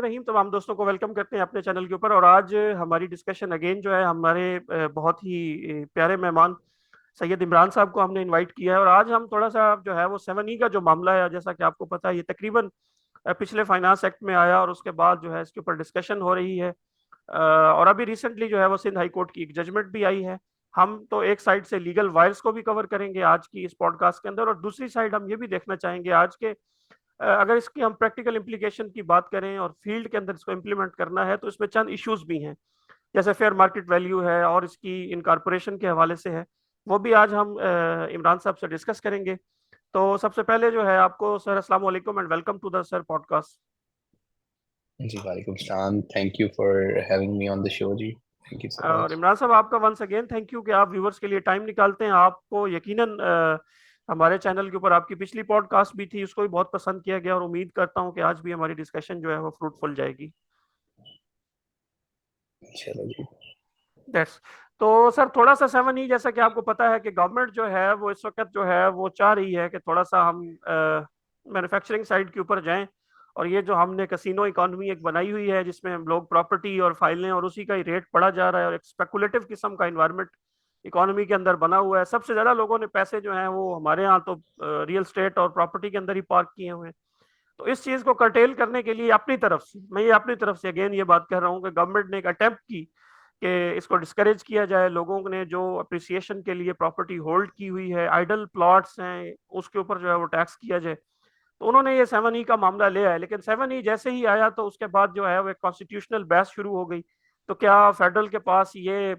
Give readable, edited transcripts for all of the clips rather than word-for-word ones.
रहीम। तमाम दोस्तों को वेलकम करते हैं अपने चैनल के ऊपर। और आज हमारी डिस्कशन अगेन जो है हमारे बहुत ही प्यारे मेहमान सैयद इमरान साहब को हमने इनवाइट किया है। और आज हम थोड़ा सा जो है वो 7E का जो मामला है, जैसा कि आपको पता है, ये तकरीबन पिछले फाइनेंस एक्ट में आया और उसके बाद जो है इसके ऊपर डिस्कशन हो रही है। और अभी रिसेंटली जो है वो सिंध हाई कोर्ट की एक जजमेंट भी आई है। हम तो एक साइड से लीगल वायर्स को भी कवर करेंगे आज की इस पॉडकास्ट के अंदर, और दूसरी साइड हम ये भी देखना चाहेंगे आज के अगर इसकी हम प्रैक्टिकल इम्प्लीकेशन की बात करें और फील्ड के अंदर इसको इम्प्लीमेंट करना है तो इसमें चंद इश्यूज भी हैं, जैसे फेयर मार्केट वैल्यू है और इसकी इनकॉर्पोरेशन के हवाले से है। वो भी आज हम इमरान साहब से डिस्कस करेंगे। तो सबसे पहले जो है आपको सर अस्सलाम वालेकुम and welcome to the sir podcast. जी वालेकुम सलाम। Thank you for having me on the show जी। थैंक यू सो और मच। इमरान साहब, आपका वंस अगेन थैंक यू कि आप व्यूवर्स के लिए टाइम निकालते हैं। आपको यकीनन हमारे चैनल के ऊपर आपकी पिछली पॉडकास्ट भी थी, उसको भी बहुत पसंद किया गया और उम्मीद करता हूँ कि आज भी हमारी डिस्कशन जो है वो फ्रूटफुल जाएगी। चलो जी। दैट्स तो सर, थोड़ा सा 7E, जैसा कि आपको पता है कि गवर्नमेंट जो है वो इस वक्त जो है वो चाह रही है कि थोड़ा सा हम मैन्युफैक्चरिंग साइड के ऊपर जाएं। और ये जो हमने कसिनो इकोनॉमी एक बनाई हुई है जिसमें हम लोग प्रॉपर्टी और फाइलें और उसी का ही रेट बढ़ा जा रहा है, और एक स्पेकुलेटिव किस्म का इन्वायरमेंट इकोनॉमी के अंदर बना हुआ है। सबसे ज्यादा लोगों ने पैसे जो हैं वो हमारे यहाँ तो रियल स्टेट और प्रॉपर्टी के अंदर ही पार्क किए हुए हैं। तो इस चीज को कर्टेल करने के लिए अपनी तरफ से, मैं ये अपनी तरफ से अगेन ये बात कर रहा हूँ कि गवर्नमेंट ने एक अटेम्प्ट की कि इसको डिस्करेज किया जाए। लोगों ने जो अप्रिसिएशन के लिए प्रॉपर्टी होल्ड की हुई है, आइडल प्लॉट्स हैं, उसके ऊपर जो है वो टैक्स किया जाए। तो उन्होंने ये 7E का मामला ले आया, लेकिन 7E जैसे ही आया तो उसके बाद जो है वो एक कॉन्स्टिट्यूशनल बहस शुरू हो गई। तो क्या फेडरल के पास ये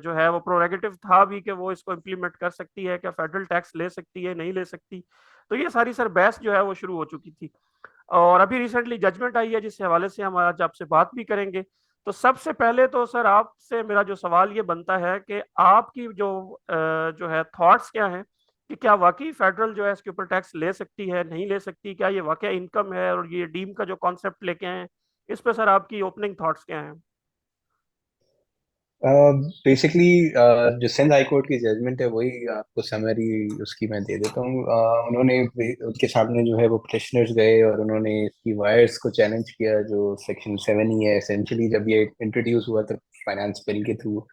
जो है वो प्रोरेगेटिव था भी कि वो इसको इम्प्लीमेंट कर सकती है, क्या फेडरल टैक्स ले सकती है, नहीं ले सकती। तो ये सारी सर बहस जो है वो शुरू हो चुकी थी। और अभी रिसेंटली जजमेंट आई है जिस हवाले से हम आज आपसे बात भी करेंगे। तो सबसे पहले तो सर आपसे मेरा जो सवाल ये बनता है कि आपकी जो है थॉट्स क्या हैं कि क्या वाकई फेडरल जो है इसके ऊपर टैक्स ले सकती है, नहीं ले सकती, क्या ये वाकई इनकम है, और ये डीम का जो कॉन्सेप्ट लेके आए हैं, इस पे सर आपकी ओपनिंग थॉट्स क्या हैं? बेसिकली जो सिंध हाई कोर्ट की जजमेंट है वही आपको समरी उसकी मैं दे देता हूँ। उन्होंने उनके सामने जो है वो पिटिशनर्स गए और उन्होंने इसकी वायर्स को चैलेंज किया, जो सेक्शन 7 ही है एसेंशियली। जब ये इंट्रोड्यूस हुआ था फाइनेंस बिल के थ्रू,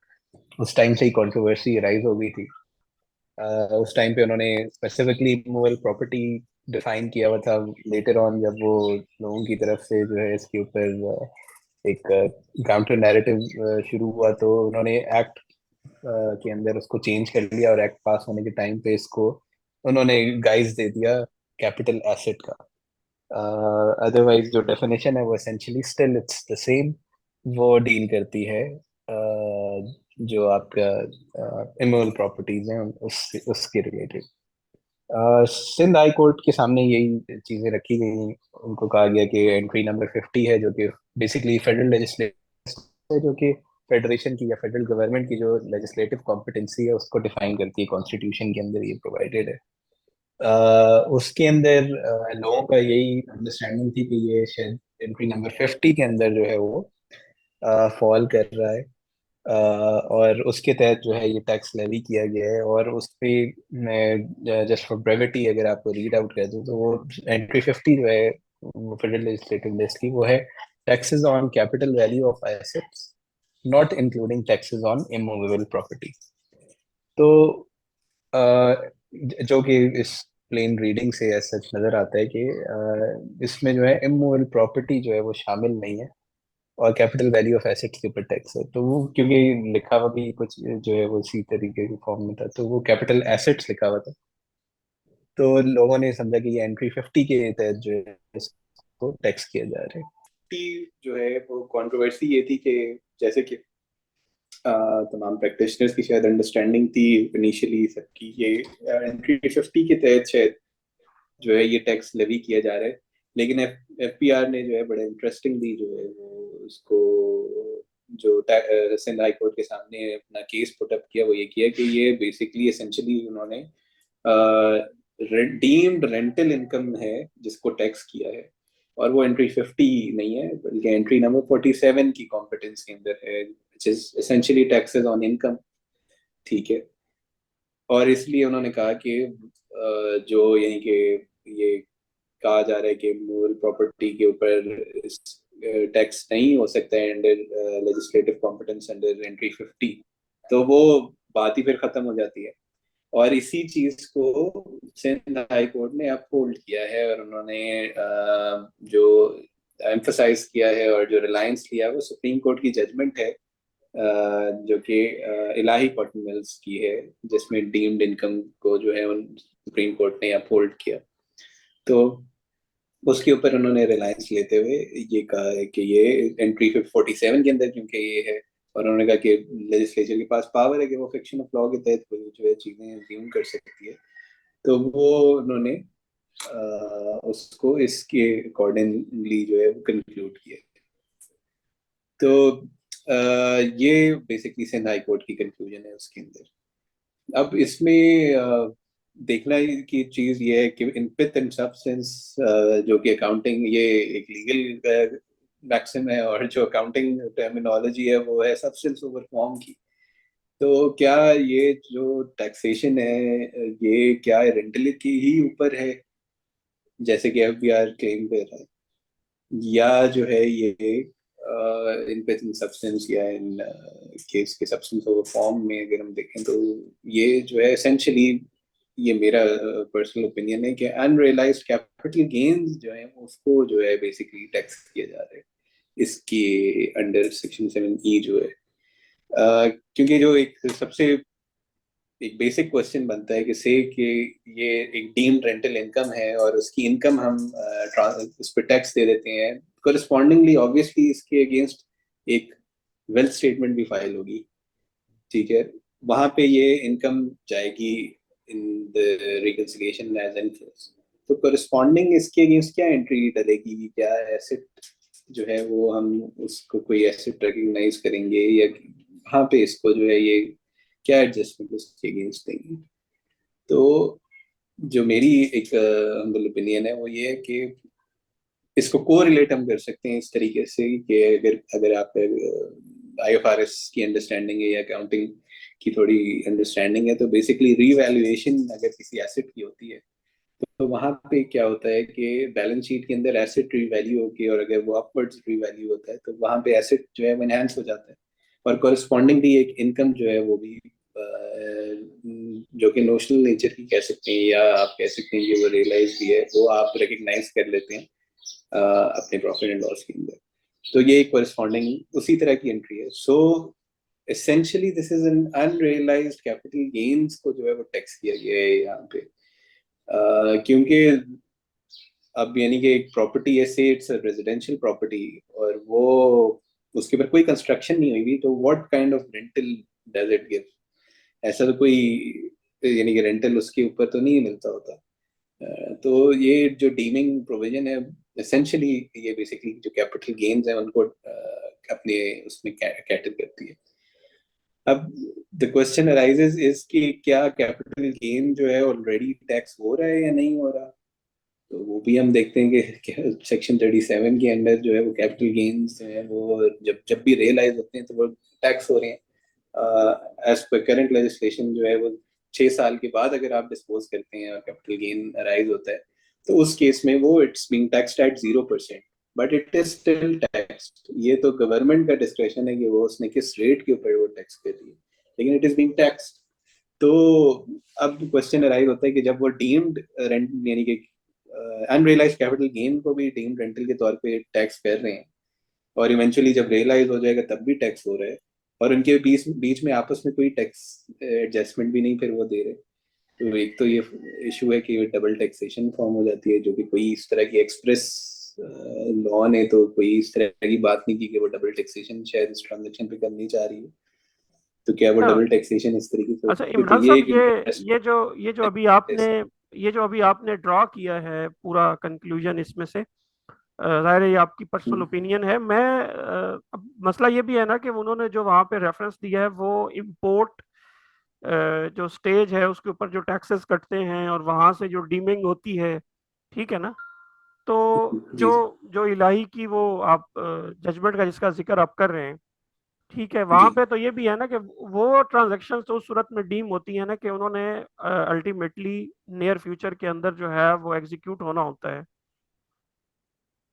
उस टाइम से ही कंट्रोवर्सी राइज हो गई थी। उस टाइम पे उन्होंने स्पेसिफिकली मूवेबल प्रॉपर्टी डिफाइन किया हुआ था। लेटर ऑन जब वो लोगों की तरफ से जो है इसके ऊपर एक काउंटर नैरेटिव शुरू हुआ, तो उन्होंने एक्ट के अंदर उसको चेंज कर लिया और एक्ट पास होने के टाइम पे इसको उन्होंने गाइज दे दिया कैपिटल एसेट का। अदरवाइज जो डेफिनेशन है वो essentially still it's the same. वो डील करती है जो आपका इमोरल प्रॉपर्टीज हैं उसके रिलेटेड। सिंध हाई कोर्ट के सामने यही चीजें रखी गई हैं। उनको कहा गया कि एंट्री नंबर 50 है, जो कि बेसिकली फेडरल लेजिस्लेशन है, जो कि फेडरेशन की या फेडरल गवर्नमेंट की जो लेजिस्लेटिव कॉम्पिटेंसी है उसको डिफाइन करती है। कॉन्स्टिट्यूशन के अंदर ये प्रोवाइडेड है। उसके अंदर लोगों का यही अंडरस्टैंडिंग थी कि ये शायद एंट्री नंबर 50 के अंदर जो है वो फॉल कर रहा है। और उसके तहत जो है ये टैक्स लेवी किया गया है। और उस पे मैं जस्ट फॉर ब्रेविटी अगर आपको रीड आउट कर दूं, तो वो एंट्री 50 जो है वो फेडरल लेजिस्लेटिव लिस्ट की, वो है taxes on capital value of assets not including taxes on immovable property. तो जो कि इस प्लेन रीडिंग से ऐसा नजर आता है कि इसमें जो है इमूवेबल प्रॉपर्टी जो है वो शामिल नहीं है, और कैपिटल वैल्यू ऑफ एसेट्स के ऊपर टैक्स है। तो वो क्योंकि लिखा हुआ भी कुछ जो है वो इसी तरीके के फॉर्म में था, तो वो कैपिटल एसेट्स लिखा हुआ था। तो लोगों ने समझा कि ये एंट्री 50 के तहत जो है इसको टैक्स किया जा रहा है। 50 जो है वो कंट्रोवर्सी ये थी कि जैसे कि तमाम प्रैक्टिशनर्स की शायद अंडरस्टैंडिंग थी इनिशियली सबकी, ये एंट्री 50 के तहत शायद जो है ये टैक्स लेवी किया जा रहा है। लेकिन एफपीआर ने जो है बड़े इंटरेस्टिंगली जो है वो उसको जो सिंध हाई कोर्ट के सामने अपना केस पुट अप किया, वो ये किया कि ये बेसिकली एसेंशियली उन्होंने डीम्ड रेंटल इनकम है जिसको टैक्स किया है, और वो एंट्री 50 नहीं है बल्कि एंट्री नंबर 47 की कॉम्पिटेंस के अंदर है, which is essentially taxes on income. ठीक है। और इसलिए उन्होंने कहा कि जो यहीं के ये कहा जा रहा है कि मूवल प्रॉपर्टी के ऊपर टैक्स नहीं हो सकता है under legislative competence under entry 50, तो वो बात ही फिर खत्म हो जाती है। और इसी चीज को सिंध हाई कोर्ट ने अपहोल्ड किया है, और उन्होंने जो एम्फसाइज किया है और जो रिलायंस लिया है वो सुप्रीम कोर्ट की जजमेंट है, जो कि इलाही कॉटन मिल्स की है, जिसमें डीम्ड इनकम को जो है उन सुप्रीम कोर्ट ने अपहोल्ड किया। तो उसके ऊपर उन्होंने रिलायंस लेते हुए ये कहा है कि ये एंट्री 47 के अंदर क्योंकि ये है, और उन्होंने कहा कि लेजिस्लेचर के पास पावर है कि वो फिक्शन ऑफ लॉ के तहत कोई जो है चीजें अज्यूम कर सकती है। तो वो उन्होंने उसको इसके अकॉर्डिंगली जो है वो कंक्लूड किया। तो ये बेसिकली सिंध हाई कोर्ट की कंक्लूजन है उसके अंदर। अब इसमें देखना की चीज ये है कि इन पिथ एंड सब्सटेंस, जो कि अकाउंटिंग ये एक लीगल मैक्सिम है, और जो अकाउंटिंग टर्मिनोलॉजी है वो है सब्सटेंस ओवर फॉर्म की। तो क्या ये जो टैक्सेशन है ये क्या रेंटल की ही ऊपर है, जैसे कि एफबीआर क्लेम कर रहा है, या जो है ये इन पे इन सब्सटेंस या इन केस के सब्सटेंस ऑफ फॉर्म में अगर हम देखें तो ये जो है एसेंशियली, ये मेरा पर्सनल ओपिनियन है कि अनरियलाइज्ड कैपिटल गेन्स जो है उसको जो है बेसिकली टैक्स किया जा रहा है इसके अंडर सेक्शन 7E जो है। क्योंकि जो एक सबसे एक बेसिक क्वेश्चन बनता है कि से कि ये एक डीम्ड रेंटल इनकम है और उसकी इनकम हम उस पर टैक्स दे देते हैं, कोरिस्पॉन्डिंगली ऑब्वियसली इसके अगेंस्ट एक वेल्थ स्टेटमेंट भी फाइल होगी, ठीक है, वहां पे ये इनकम जाएगी in the reconciliation as interest. तो कोरिस्पॉन्डिंग इसके अगेंस्ट क्या एंट्री डलेगी, क्या एसेट जो है वो हम उसको कोई एसेट रिकग्नाइज करेंगे, या वहां पे इसको जो है ये क्या एडजस्टमेंट उसके अगेंस्ट देंगे। तो जो मेरी एक हम्बल ओपिनियन है वो ये है कि इसको को रिलेट हम कर सकते हैं इस तरीके से कि अगर अगर आप आईएफआरएस की अंडरस्टैंडिंग है या अकाउंटिंग की थोड़ी अंडरस्टैंडिंग है, तो बेसिकली रीवैल्यूएशन अगर किसी एसेट की होती है तो वहां पे क्या होता है कि बैलेंस शीट के अंदर एसेट रीवैल्यू होगी, और अगर वो अपवर्ड्स रीवैल्यू होता है तो वहां पे एसेट जो है वो एनहांस हो जाता है, और कोरिस्पॉन्डिंगली एक इनकम जो है वो भी जो कि नोशनल नेचर की कह सकते हैं, या आप कह सकते हैं कि वो रियलाइज भी है, वो आप रिकग्नाइज कर लेते हैं अपने प्रॉफिट एंड लॉस के अंदर। तो ये एक कोरिस्पॉन्डिंग उसी तरह की एंट्री है। So essentially this is an unrealised capital gains को जो है वो टैक्स किया गया है यहाँ पे। क्योंकि अब यानी कि एक प्रॉपर्टी है, से इट्स रेजिडेंशियल प्रॉपर्टी, और वो उसके ऊपर कोई कंस्ट्रक्शन नहीं हुई, तो what kind of rental does it give? ऐसा तो कोई यानी कि रेंटल उसके ऊपर तो नहीं मिलता होता। तो ये जो डीमिंग प्रोविजन है एसेंशियली ये बेसिकली जो कैपिटल गेन्स है उनको अपने उसमें कैटर करती है। अब द क्वेश्चन अराइजेज इज कि क्या कैपिटल गेन जो है ऑलरेडी टैक्स हो रहा है या नहीं हो रहा। तो वो भी हम देखते हैं कि सेक्शन 37 के अंदर जो है वो कैपिटल गेन्स जो है वो जब जब भी रियलाइज होते हैं तो वो टैक्स हो रहे हैं। एज पर करंट लेजिस्लेशन जो है वो 6 साल के बाद अगर आप डिस्पोज करते हैं और कैपिटल गेन अराइज होता है तो उस केस में वो it's being taxed eight 0%, but it is still taxed. ये तो गवर्नमेंट का डिस्क्रेशन है कि वो उसने किस रेट के ऊपर वो टैक्स कर रही है, लेकिन इट इज बीइंग टैक्स्ड। तो अब क्वेश्चन अराइज होता है कि जब वो डीम्ड रेंट यानी कि अनरियलाइज कैपिटल गेन को भी डीम्ड रेंटल के तौर पे टैक्स कर रहे हैं, और इवेंचुअली जब रियलाइज हो जाएगा तब भी टैक्स हो रहा है, और उनके बीच बीच में आपस में कोई टैक्स एडजस्टमेंट भी नहीं फिर वो दे रहे। तो एक तो ये इशू है कि डबल टैक्सेशन फॉर्म हो जाती है, जो कि कोई इस तरह की एक्सप्रेस लॉ ने तो कोई इस तरह की बात नहीं की कि वो डबल टैक्सेशन शायद इस ट्रांजेक्शन पे करनी चाह रही है। तो क्या वो अच्छा। डबल टैक्सेशन इस तरीके से हो अच्छा सकती है, तो इमरान ये साहब, एक इंटरेस्ट ये जो अभी आपने ड्रॉ किया है पूरा कंक्लूजन इसमें से, जाहिर है ये आपकी पर्सनल ओपिनियन है। मैं अब मसला ये भी है ना कि उन्होंने जो वहाँ पे रेफरेंस दिया है वो इंपोर्ट जो स्टेज है उसके ऊपर जो टैक्सेस कटते हैं और वहां से जो डीमिंग होती है, ठीक है ना। तो जो जी जी जो इलाही की वो आप जजमेंट का जिसका जिक्र आप कर रहे हैं, ठीक है, जी। वहां पे तो ये भी है ना कि वो ट्रांजैक्शन तो उस सूरत में डीम होती है ना कि उन्होंने अल्टीमेटली नियर फ्यूचर के अंदर जो है वो एग्जीक्यूट होना होता है।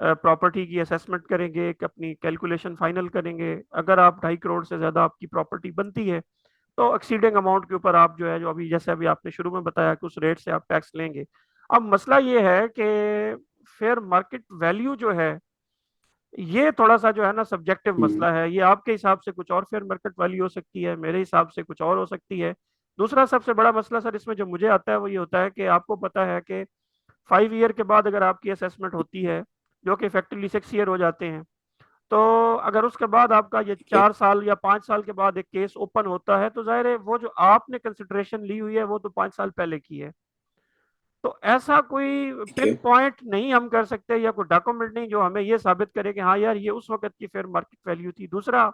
प्रॉपर्टी की असेसमेंट करेंगे, एक अपनी कैलकुलेशन फाइनल करेंगे। अगर आप 2.5 करोड़ से ज़्यादा आपकी प्रॉपर्टी बनती है तो एक्सीडिंग अमाउंट के ऊपर आप जो है, जो अभी जैसे अभी आपने शुरू में बताया कि उस रेट से आप टैक्स लेंगे। अब मसला ये है कि फेयर मार्केट वैल्यू जो है, ये थोड़ा सा जो है ना सब्जेक्टिव हम्म। मसला है। ये आपके हिसाब से कुछ और फेयर मार्केट वैल्यू हो सकती है, मेरे हिसाब से कुछ और हो सकती है। दूसरा सबसे बड़ा मसला सर इसमें जो मुझे आता है वो ये होता है कि आपको पता है कि 5 ईयर के बाद अगर आपकी असेसमेंट होती है, जो कि इफेक्टिवली 6 ईयर हो जाते हैं, तो अगर उसके बाद आपका ये ठीक है। 4 साल या 5 साल के बाद एक केस ओपन होता है, तो जाहिर है वो जो आपने कंसिडरेशन ली हुई है वो तो 5 साल पहले की है। तो ऐसा कोई ठीक पिन है। पॉइंट नहीं हम कर सकते या कोई डॉक्यूमेंट नहीं जो हमें ये साबित करे कि हाँ यार ये उस वक्त की फेयर मार्केट वैल्यू थी। दूसरा,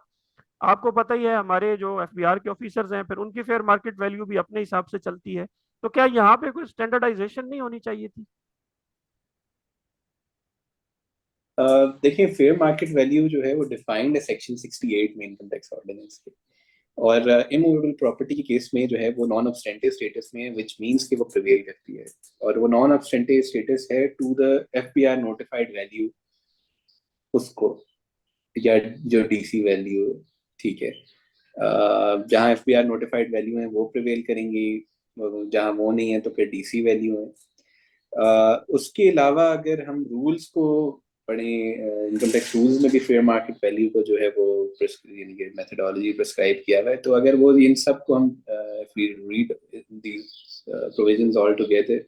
आपको पता ही है हमारे जो एफबीआर के ऑफिसर्स हैं, फिर उनकी फेयर मार्केट वैल्यू भी अपने हिसाब से चलती है। तो क्या यहाँ पे कोई स्टैंडर्डाइजेशन नहीं होनी चाहिए थी? अ, देखिए, फेयर मार्केट वैल्यू जो है वो डिफाइंड है सेक्शन 68 में इनकम टैक्स ऑर्डिनेंस के। और इमूवेबल प्रॉपर्टी के केस में जो है वो नॉन ऑब्स्टेंटिव स्टेटस में है, विच मींस कि वो प्रिवेल करती है। और वो नॉन ऑब्स्टेंटिव स्टेटस है to the FBR notified value, उसको, या जो डीसी वैल्यू है। ठीक है। जहाँ एफबीआर नोटिफाइड वैल्यू है वो प्रिवेल करेंगी, जहाँ वो नहीं है तो फिर डीसी वैल्यू है। उसके अलावा अगर हम रूल्स को पढ़े, इनकम टैक्स रूल्स में भी फेयर मार्केट वैल्यू को जो है वो यानी कि मेथडोलॉजी प्रिस्क्राइब किया हुआ है। तो अगर वो इन सब को हम read these provisions all together,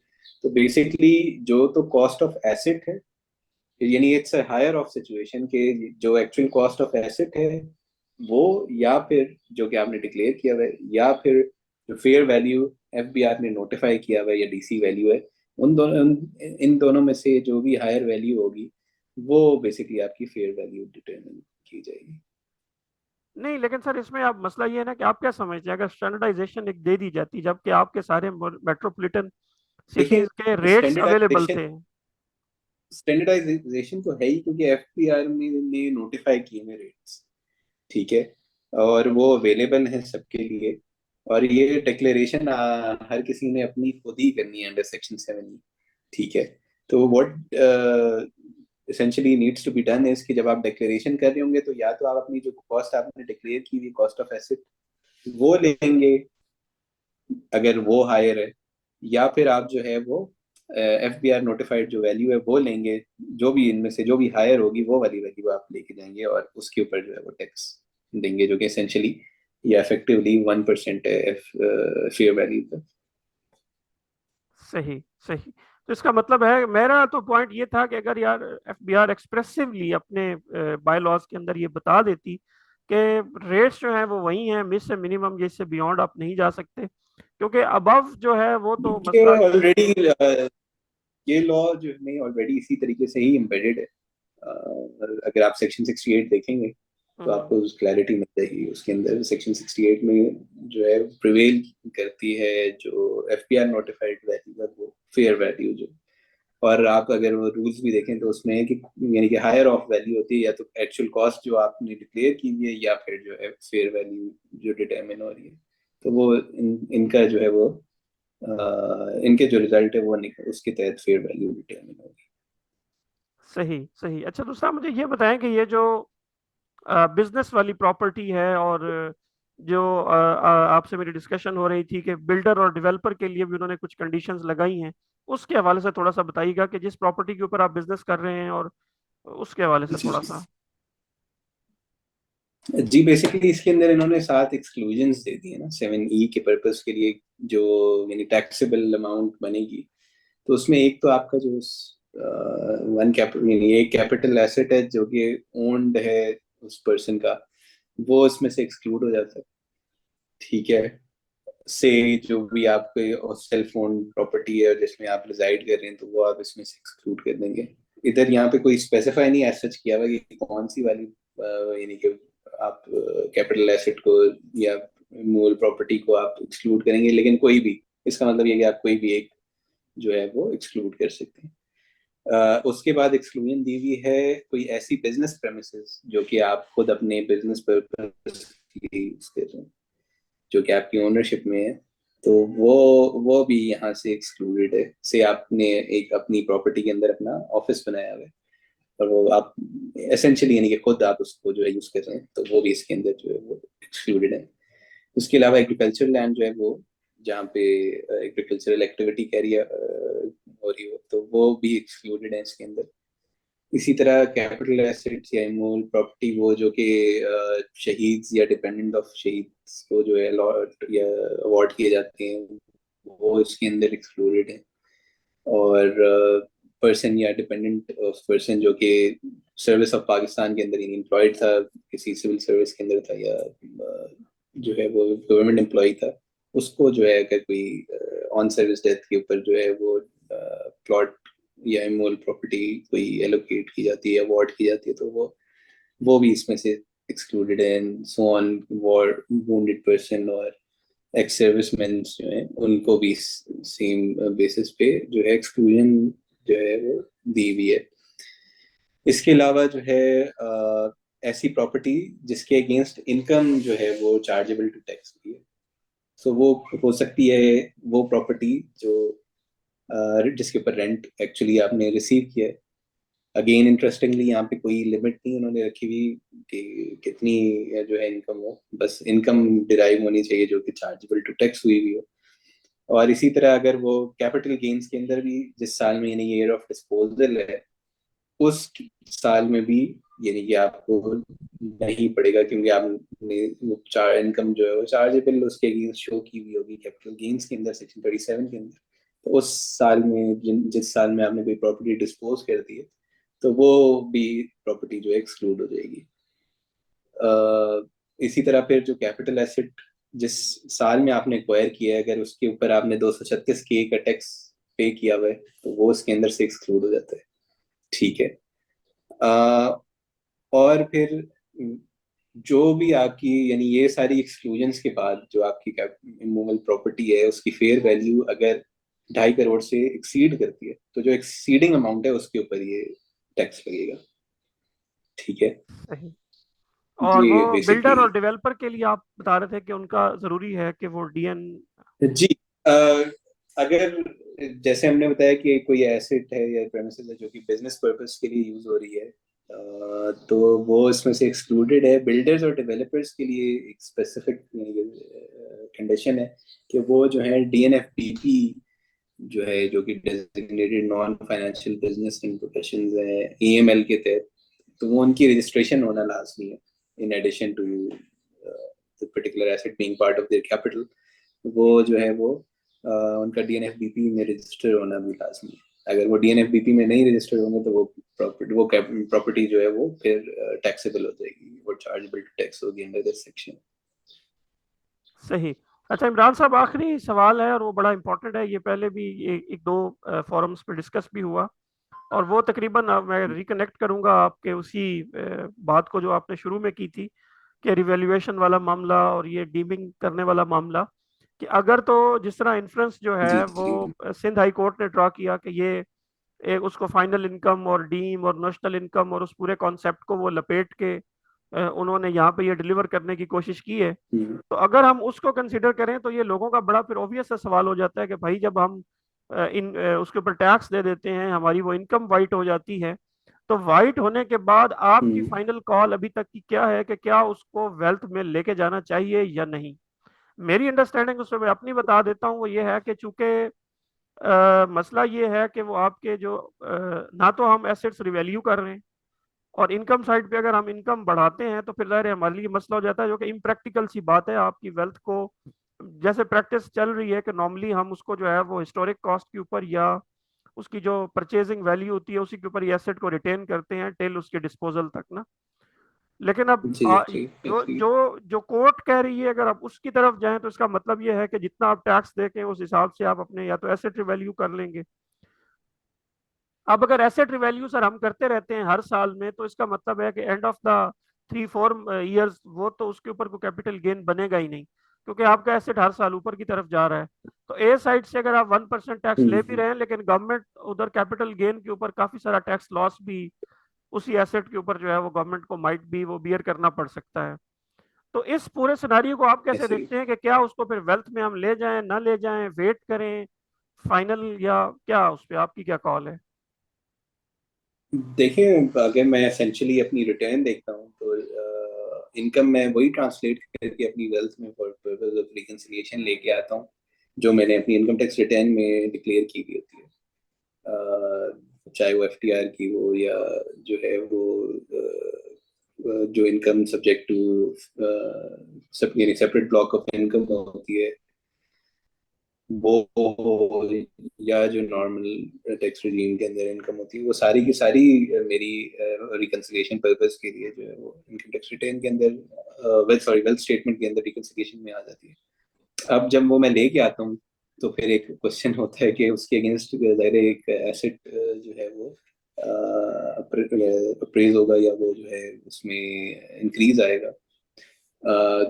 तो बेसिकली जो तो कॉस्ट ऑफ एसेट है, यानी it's a higher of situation के जो एक्चुअल कॉस्ट ऑफ एसेट है वो, या फिर जो कि आपने डिक्लेयर किया हुआ है, या फिर जो फेयर वैल्यू एफबीआर ने नोटिफाई किया हुआ है या डीसी वैल्यू है, इन दोनों में से जो भी हायर वैल्यू होगी वो बेसिकली आपकी फेयर वैल्यू डिटरमिन की जाएगी। नहीं, लेकिन सर इसमें आप मसला ये है ना कि आप क्या समझते हैं, अगर स्टैंडर्डाइजेशन एक दे दी जाती जबकि आपके सारे मेट्रोपॉलिटन देखिए, सिटीज के रेट्स अवेलेबल स्टैंडर्डाइजेशन थे। स्टैंडर्डाइजेशन तो है ही, क्योंकि एफबीआर ने नोटिफाई किए हैं रेट्स। ठीक है। और वो अवेलेबल है सबके लिए। और ये डिक्लेरेशन हर किसी ने अपनी खुद ही करनी है अंडर सेक्शन 7। ठीक है। तो what essentially needs to be done is कि जब आप डिक्लेरेशन कर रहे होंगे तो या तो आप अपनी जो कॉस्ट आपने डिक्लेयर की हुई कॉस्ट ऑफ एसेट वो लेंगे, अगर वो हायर है, या फिर आप जो है वो एफ बी आर नोटिफाइड जो वैल्यू है वो लेंगे। जो भी इनमें से जो भी हायर होगी वो वाली वैल्यू आप लेके जाएंगे और उसके ऊपर जो है वो टैक्स देंगे, जो कि एसेंशली या इफेक्टिवली 1% है फेयर वैल्यू का। सही, सही। तो इसका मतलब है, मेरा तो पॉइंट ये था कि अगर यार एफबीआर एक्सप्रेसिवली अपने बाय लॉज के अंदर ये बता देती कि रेट्स जो हैं वो वही हैं, मिस से मिनिमम, ये इससे बियॉन्ड आप नहीं जा सकते, क्योंकि अबव जो है वो तो ये मसला। ऑलरेडी ये लॉ जो है ऑलरेडी इसी तरीके से ही एम्बेडेड है। अगर आप सेक्शन 68 देखेंगे तो हम्म। आपको क्लैरिटी मिल जाएगी। उसके अंदर सेक्शन 68 में जो है प्रिवेल करती है जो एफपीआर नोटिफाइड वैल्यू है वो फेयर वैल्यू जो। और आप अगर वो रूल्स भी देखें तो उसमें है कि यानी कि हायर ऑफ वैल्यू होती है या तो एक्चुअल कॉस्ट जो आपने डिक्लेयर की हुई है या फिर जो है फेयर वैल्यू जो डिटरमिन हो रही है। तो वो इनका जो है वो इनके जो रिजल्ट है वो उसके तहत फेयर वैल्यू डिटरमिन होगी। सही, सही। अच्छा, दूसरा मुझे ये बताएं कि ये जो बिजनेस वाली प्रॉपर्टी है, और जो आपसे मेरी डिस्कशन हो रही थी कि बिल्डर और डेवलपर के लिए भी उन्होंने कुछ कंडीशंस लगाई हैं, उसके हवाले से थोड़ा सा बताइएगा कि जिस प्रॉपर्टी के ऊपर आप बिजनेस कर रहे हैं, और उसके हवाले से थोड़ा सा। जी, बेसिकली इसके अंदर इन्होंने 7 एक्सक्लूजन्स दे दिए ना 7E के पर्पस के लिए, जो यानी टैक्सेबल अमाउंट बनेगी। तो उसमें एक तो आपका जो वन कैपिटल यानी एक कैपिटल एसेट है जो कि ओन्ड है उस पर्सन का, वो इसमें से एक्सक्लूड हो जाता है। ठीक है। से जो भी आपके सेल्फ ओन प्रॉपर्टी है जिसमें आप रिजाइड कर रहे हैं तो वो आप इसमें से एक्सक्लूड कर देंगे। इधर यहाँ पे कोई स्पेसिफाई नहीं एज सच किया हुआ कि कौन सी वाली यानी कि आप कैपिटल एसेट को या मूल प्रॉपर्टी को आप एक्सक्लूड करेंगे, लेकिन कोई भी, इसका मतलब ये कि आप कोई भी एक जो है वो एक्सक्लूड कर सकते हैं। उसके बाद एक्सक्लूजन दी हुई है कोई ऐसी बिजनेस प्रेमिसेस जो कि आप खुद अपने बिजनेस पर्पस के लिए यूज कर रहे हैं, जो कि आपकी ओनरशिप में है। तो वो भी यहाँ से एक्सक्लूडेड है। से आपने एक अपनी प्रॉपर्टी के अंदर अपना ऑफिस बनाया हुआ है, और वो आप एसेंशियली यानी कि खुद आप उसको जो है यूज कर रहे हैं, तो वो भी इसके अंदर जो है वो एक्सक्लूडेड है। उसके अलावा एग्रीकल्चर लैंड जो है वो, जहाँ पे एग्रीकल्चरल एक्टिविटी कैरी हो रही हो, तो वो भी एक्सक्लूडेड है इसके अंदर। इसी तरह कैपिटल एसेट्स या इमोल प्रॉपर्टी, वो जो कि शहीद या डिपेंडेंट ऑफ शहीद को जो है अलॉट या अवार्ड किए जाते हैं, वो इसके अंदर एक्सक्लूडेड है। और पर्सन या डिपेंडेंट ऑफ पर्सन जो कि सर्विस ऑफ पाकिस्तान के अंदर एम्प्लॉयड था, किसी सिविल सर्विस के अंदर था, या जो है वो गवर्नमेंट एम्प्लॉय था, उसको जो है अगर कोई ऑन सर्विस डेथ के ऊपर जो है वो प्लॉट या इमोल प्रॉपर्टी कोई एलोकेट की जाती है, अवार्ड की जाती है, तो वो भी इसमें से एक्सक्लूडेड है। So on, war wounded person और एक्स सर्विसमैन जो है, उनको भी सेम बेसिस पे जो है एक्सक्लूजन जो है वो दी हुई है। इसके अलावा जो है ऐसी प्रॉपर्टी जिसके अगेंस्ट इनकम जो है वो चार्जेबल टू टैक्स भी है। सो वो हो सकती है वो प्रॉपर्टी जो जिसके ऊपर रेंट एक्चुअली आपने रिसीव किया है। अगेन इंटरेस्टिंगली यहाँ पे कोई लिमिट नहीं उन्होंने रखी हुई कि कितनी जो है इनकम हो, बस इनकम डिराइव होनी चाहिए जो कि चार्जेबल टू टैक्स हुई भी हो। और इसी तरह अगर वो कैपिटल गेन्स के अंदर भी जिस साल में यानी ईयर ऑफ डिस्पोजल है, उस साल में भी यानी कि आपको नहीं पड़ेगा, क्योंकि आपने वो चार इनकम जो है वो चार्जेबल उसके अगेंस्ट शो की हुई होगी कैपिटल गेन्स के अंदर सेक्शन 37 के अंदर। तो उस साल में जिस साल में आपने कोई प्रॉपर्टी डिस्पोज कर दी है, तो वो भी प्रॉपर्टी जो है एक्सक्लूड हो जाएगी। इसी तरह फिर जो कैपिटल एसेट जिस साल में आपने एक्वायर किया है, अगर उसके ऊपर आपने 236K का टैक्स पे किया हुआ है, तो वो इसके अंदर से एक्सक्लूड हो जाता है। ठीक है। अ, और फिर जो भी आपकी यानी ये सारी एक्सक्लूजन्स के बाद जो आपकी इमूवेबल प्रॉपर्टी है, उसकी फेयर वैल्यू अगर 2.5 करोड़ से एक्सीड करती है, तो जो एक्सीडिंग अमाउंट है उसके ऊपर ये टैक्स लगेगा। ठीक है। सही। और वो ये बिल्डर बेसिकली। और डेवलपर के लिए आप बता रहे थे कि उनका जरूरी है कि वो डीएन। जी। अ, अगर जैसे हमने बताया कि कोई एसेट है या प्रेमिसेस है जो कि बिजनेस पर्पस के लिए यूज हो रही है, तो वो इसमें से एक्सक्लूडेड है। बिल्डर्स और डेवलपर्स के लिए एक स्पेसिफिक कंडीशन है कि वो जो है डीएनएफबीपी जो है, जो कि designated non financial business and profession है ईएमएल के तहत, तो वो उनकी रजिस्ट्रेशन होना लाजमी है in addition to the particular asset being part of their capital. वो जो है वो उनका डीएनएफबीपी में रजिस्टर होना भी लाजमी है। अगर वो डीएनएफबीपी में नहीं रजिस्टर होंगे तो वो प्रॉपर्टी जो है वो फिर टैक्सेबल हो जाएगी, वो चार्जेबल टू टैक्स होगी अंडर दिस सेक्शन। सही। अच्छा इमरान साहब, आखिरी सवाल है और वो बड़ा इंपॉर्टेंट है, ये पहले भी एक दो फोरम्स पे डिस्कस भी हुआ। और वो तकरीबन मैं रिकनेक्ट करूंगा आपके उसी बात को जो आपने शुरू में की थी, कि रिवैल्यूएशन वाला मामला और ये डीमिंग करने वाला मामला। कि अगर तो जिस तरह इन्फ्रेंस जो जी है वो जी सिंध हाई कोर्ट ने ड्रॉ किया कि ये एक उसको फाइनल इनकम और डीम और नेशनल इनकम और उस पूरे कॉन्सेप्ट को वो लपेट के उन्होंने यहाँ पे ये डिलीवर करने की कोशिश की है। हम्म, तो अगर हम उसको कंसिडर करें तो ये लोगों का बड़ा फिर ऑब्वियस सा सवाल हो जाता है कि भाई जब हम उसके ऊपर टैक्स दे देते हैं, हमारी वो इनकम वाइट हो जाती है, तो वाइट होने के बाद आपकी हम्म, फाइनल कॉल अभी तक की क्या है कि क्या उसको वेल्थ में लेके जाना चाहिए या नहीं। मेरी अंडरस्टैंडिंग उसमें मैं अपनी बता देता हूँ, वो ये है कि चूंकि मसला ये है कि वो आपके जो ना तो हम एसेट्स रिवैल्यू कर रहे हैं, और इनकम साइड पे अगर हम इनकम बढ़ाते हैं तो फिर ज़ाहिर है हमारे लिए मसला हो जाता है, जो कि इम्प्रैक्टिकल सी बात है आपकी वेल्थ को। जैसे प्रैक्टिस चल रही है कि नॉर्मली हम उसको जो है वो हिस्टोरिक कॉस्ट के ऊपर या उसकी जो परचेजिंग वैल्यू होती है उसी के ऊपर ये एसेट को रिटेन करते हैं टिल उसके डिस्पोजल तक ना। लेकिन अब जी जी जो एग्री। जो जो कोर्ट कह रही है अगर आप उसकी तरफ जाएं तो इसका मतलब ये है कि जितना आप टैक्स देखें उस हिसाब से आप अपने या तो एसेट वैल्यू कर लेंगे। अब अगर एसेट रिवैल्यू सर हम करते रहते हैं हर साल में, तो इसका मतलब है कि एंड ऑफ द 3-4 ईयर्स वो तो उसके ऊपर कोई कैपिटल गेन बनेगा ही नहीं, क्योंकि आपका एसेट हर साल ऊपर की तरफ जा रहा है। तो ए साइड से अगर आप 1% टैक्स ले भी हम्म, रहे हैं, लेकिन गवर्नमेंट उधर कैपिटल गेन के ऊपर काफी सारा टैक्स लॉस भी उसी एसेट के ऊपर जो है वो गवर्नमेंट को माइट भी वो बियर करना पड़ सकता है। तो इस पूरे सिनारियो को आप कैसे ऐसे ही। देखते हैं कि क्या उसको फिर वेल्थ में हम ले जाएं ना ले जाएं, वेट करें फाइनल, या क्या उस पर आपकी क्या कॉल है। देखिए, अगर मैं एसेंशियली अपनी रिटर्न देखता हूँ तो इनकम मैं वही ट्रांसलेट करके अपनी वेल्थ में फॉर पर्पस ऑफ रिकंसिलिएशन लेके आता हूँ, जो मैंने अपनी इनकम टैक्स रिटर्न में डिक्लेयर की हुई होती है। चाहे वो एफटीआर की हो, या जो है वो जो इनकम सब्जेक्ट टू सब यानी सेपरेट ब्लॉक ऑफ इनकम होती है वो, या जो नॉर्मल टैक्स रिजीम के अंदर इनकम होती है, वो सारी की सारी मेरी रिकंसिलिएशन पर्पस के लिए जो है वो इनकम टैक्स रिटर्न के अंदर वेल्थ स्टेटमेंट के अंदअंदर रिकंसिलिएशन में आ जाती है। अब जब वो मैं लेके आता हूँ तो फिर एक क्वेश्चन होता है कि उसके अगेंस्ट ज़ाहिर है एक एसेट जो है वो अप्रेज होगा, या वो जो है उसमें इंक्रीज आएगा।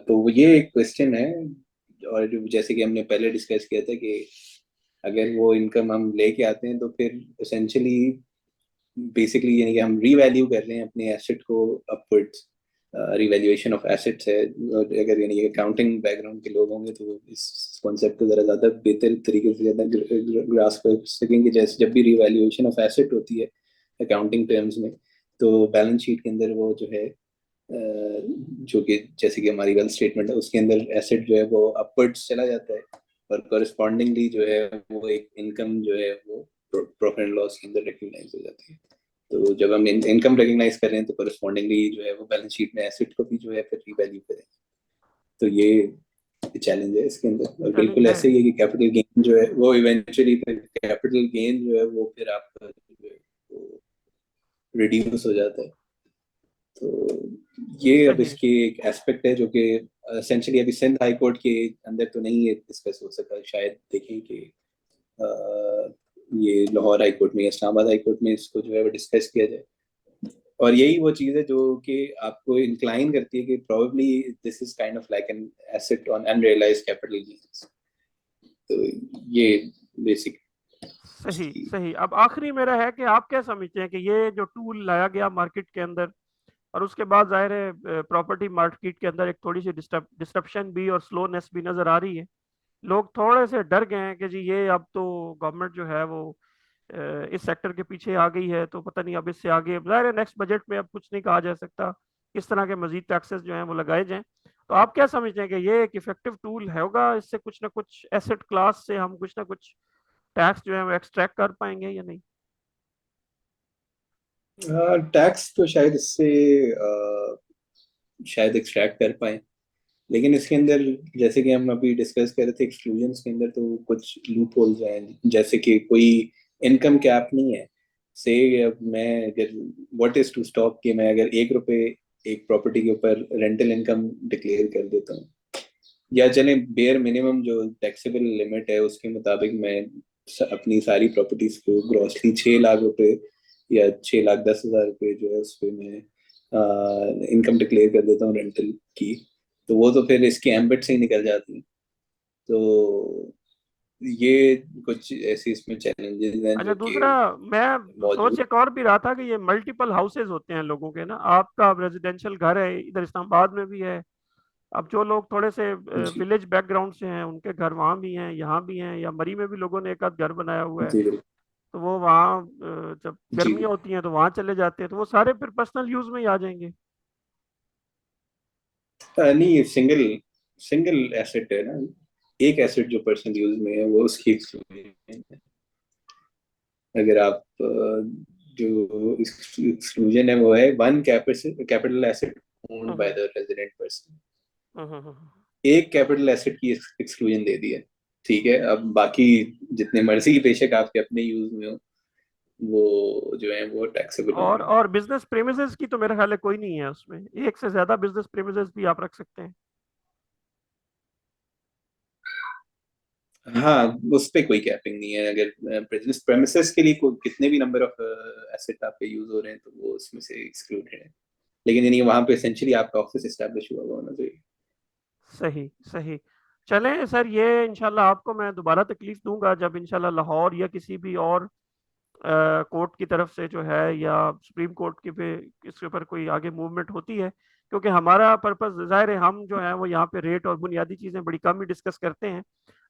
तो ये एक क्वेश्चन है। और जैसे कि हमने पहले डिस्कस किया था कि अगर वो इनकम हम लेके आते हैं तो फिर एसेंशियली बेसिकली यानी कि हम रीवैल्यू कर रहे हैं अपने एसेट को अपवर्ड्स। रिवैल्यूएशन ऑफ एसेट्स है। और अगर यानी कि अकाउंटिंग बैकग्राउंड के लोग होंगे तो वो इस कॉन्सेप्ट को ज़रा ज़्यादा बेहतर तरीके से ज़्यादा ग्रास्प कर सकेंगे। जैसे जब भी रिवैल्यूएशन ऑफ एसेट होती है अकाउंटिंग टर्म्स में, तो बैलेंस शीट के अंदर वो जो है जो कि जैसे कि हमारी वेल्थ स्टेटमेंट है उसके अंदर एसेट जो है वो अपवर्ड्स चला जाता है, और कॉरेस्पॉन्डिंगली जो है वो एक इनकम जो है वो प्रॉफिट एंड लॉस के अंदर रिकग्नाइज हो जाती है। तो जब हम इनकम रिकग्नाइज कर रहे हैं तो कॉरेस्पॉन्डिंगली जो है वो बैलेंस शीट में एसेट को भी जो है फिर रीवैल्यू करें। तो ये चैलेंज है इसके अंदर। और चैलेंज बिल्कुल है। ऐसे ही है कि कैपिटल गेन जो है वो इवेंचुअली फिर कैपिटल गेन जो है वो फिर आपका जो है वो रिड्यूस हो जाता है। तो ये अब सही। इसके एक एस्पेक्ट है जो कि एसेंशियली अभी सिंध हाई कोर्ट के अंदर तो नहीं ये डिस्कस हो सका। शायद देखें कि ये लाहौर हाई कोर्ट में या इस्लामाबाद हाई कोर्ट में इसको जो है वो डिस्कस किया जाए। और यही वो चीज़ है जो कि आपको इंक्लाइन करती है कि probably this is kind of like an asset on unrealised capital gains. तो ये बेसिक सही उसकी। सही। अब आखिरी मेरा है कि आप क्या समझते हैं कि ये जो टूल लाया गया मार्केट के अंदर, और उसके बाद जाहिर है प्रॉपर्टी मार्केट के अंदर एक थोड़ी सी डिस्टरप्शन भी और स्लोनेस भी नजर आ रही है। लोग थोड़े से डर गए हैं कि जी ये अब तो गवर्नमेंट जो है वो इस सेक्टर के पीछे आ गई है, तो पता नहीं अब इससे आगे जाहिर है नेक्स्ट बजट में अब कुछ नहीं कहा जा सकता किस तरह के मजीद टैक्सेस जो हैं वो लगाए जाएं। तो आप क्या समझते हैं कि ये एक इफेक्टिव टूल होगा, इससे कुछ ना कुछ एसेट क्लास से हम कुछ ना कुछ टैक्स जो है वो एक्सट्रैक्ट कर पाएंगे या नहीं? टैक्स तो शायद इससे शायद एक्सट्रैक्ट कर पाए, लेकिन इसके अंदर जैसे कि हम अभी डिस्कस कर रहे थे एक्सक्लूजन्स के अंदर, तो कुछ लूप होल्स हैं। जैसे कि कोई इनकम कैप नहीं है। से अब मैं अगर व्हाट इज टू स्टॉप कि मैं अगर 1 रुपए एक प्रॉपर्टी के ऊपर रेंटल इनकम डिक्लेयर कर देता हूँ, या चले बेयर मिनिमम जो टैक्सेबल लिमिट है उसके मुताबिक मैं अपनी सारी प्रॉपर्टीज को ग्रॉसली 6 लाख रुपए या 6,10,000 रुपए जो है उस पर मैं इनकम डिक्लेयर कर देता हूँ रेंटल की, तो वो तो फिर इसके एम्बिट से ही निकल जाती है। तो ये कुछ ऐसे इसमें चैलेंजेस हैं अच्छा, जो कि दूसरा मैं सोच मौजूद एक और भी रहा था कि ये मल्टीपल हाउसेज होते हैं लोगों के ना, आपका रेजिडेंशियल घर है इधर इस्लामाबाद में भी है। अब जो लोग थोड़े से हैं। जी विलेज बैकग्राउंड से हैं उनके घर वहाँ भी हैं यहाँ भी हैं, या मरी में भी लोगों ने एक आध घर बनाया हुआ है, जी तो वो वहाँ जब जी। गर्मियाँ होती हैं तो वहाँ चले जाते हैं, तो वो सारे फिर पर्सनल यूज में ही आ जाएंगे। नहीं, सिंगल सिंगल एसेट है ना। एक एसेट जो पर्सनल यूज में है वो उसकी exclusion है। अगर आप जो एक्सक्लूजन है वो है one capital asset owned by hmm the resident person. Hmm. एक कैपिटल एसेट की एक्सक्लूजन दे दी है। ठीक है, अब बाकी जितने मर्जी बेशक आपके अपने यूज में हो, वो जो है वो टैक्सेबल होंगे। और बिजनेस प्रेमिसेस की तो मेरा ख्याल है कोई नहीं है उसमें, एक से ज्यादा बिजनेस प्रेमिसेस भी आप रख सकते हैं। हाँ, उस पे कोई कैपिंग नहीं है। अगर बिजनेस प्रेमिसेस के लिए कितने भी नंबर ऑफ एसेट आपके यूज हो रहे हैं तो वो उसमें से एक्सक्लूडेड है। लेकिन यानी वहां पे एसेंशियली आपका ऑफिस एस्टेब्लिश हुआ हुआ होना चाहिए। सही सही। चलें सर, ये इंशाल्लाह आपको मैं दोबारा तकलीफ दूंगा जब इंशाल्लाह लाहौर या किसी भी और कोर्ट की तरफ से जो है, या सुप्रीम कोर्ट की पे इसके ऊपर कोई आगे मूवमेंट होती है। क्योंकि हमारा पर्पस जाहिर है हम जो है वो यहाँ पे रेट और बुनियादी चीज़ें बड़ी कम ही डिस्कस करते हैं।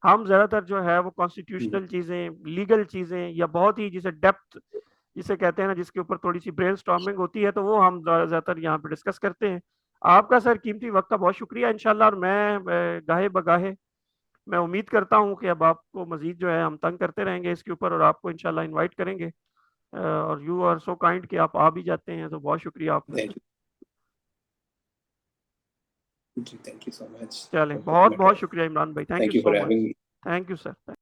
हम ज़्यादातर जो है वो कॉन्स्टिट्यूशनल चीज़ें, लीगल चीज़ें, या बहुत ही जिसे डेप्थ जिसे कहते हैं ना, जिसके ऊपर थोड़ी सी ब्रेन स्टॉर्मिंग होती है, तो वो हम ज्यादातर यहाँ पे डिस्कस करते हैं। आपका सर कीमती वक्त का बहुत शुक्रिया। इंशाल्लाह, और मैं गाहे बगाहे मैं उम्मीद करता हूँ कि अब आपको मजीद जो है हम तंग करते रहेंगे इसके ऊपर, और आपको इंशाल्लाह इनवाइट करेंगे। और यू आर सो काइंड कि आप आ भी जाते हैं, तो बहुत शुक्रिया आपका sir. Thank you ji, thank you so much चलें, फॉर बहुत पुटिंग इट बहुत ऑफ। शुक्रिया इमरान भाई, thank you thank you so for much. Having thank you sir.